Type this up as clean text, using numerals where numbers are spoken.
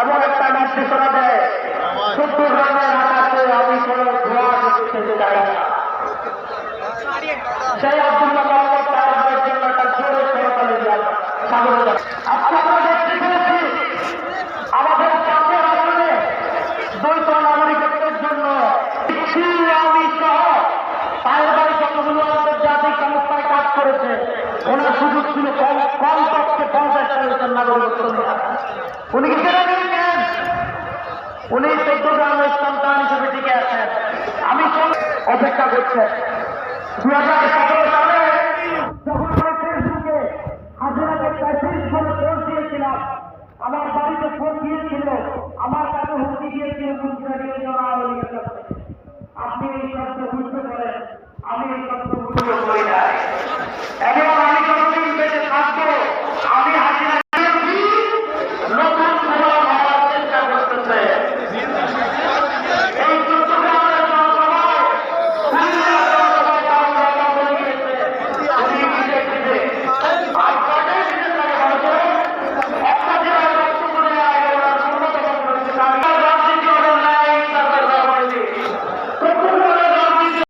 এবং একটা নির্দেশনা দেয়, চট্টগ্রামের আকাশে আমি কোনো ধোঁয়া খেতে চাই না। সেই আব্দুল্লাহ মোহাম্মদ সাহেবের জন্য একটা জোরে সরকারি স্বাগত। আজকে আমরা দেখতে পেরেছি আমাদের জাতীয় আন্দোলনে দ্বৈত নাগরিকত্বের জন্য আমি সহ তার বাড়ি যতগুলো আন্তর্জাতিক সংস্থায় কাজ করেছে, ওনার সুযোগ ছিল কম পক্ষে 50টা নাগরিকত্ব। উনি কি কেন নিয়েছেন? উনি চট্টগ্রামের সন্তান হিসেবে টিকে আছেন। আমি অপেক্ষা করছেন 2017 সালে যখন ফেসবুকে হাজিরাকে প্যাসেজ করে ফোন দিয়েছিলাম, আমার বাড়িতে ফোন দিয়েছিল, আমার কাছে হুমকি দিয়েছিল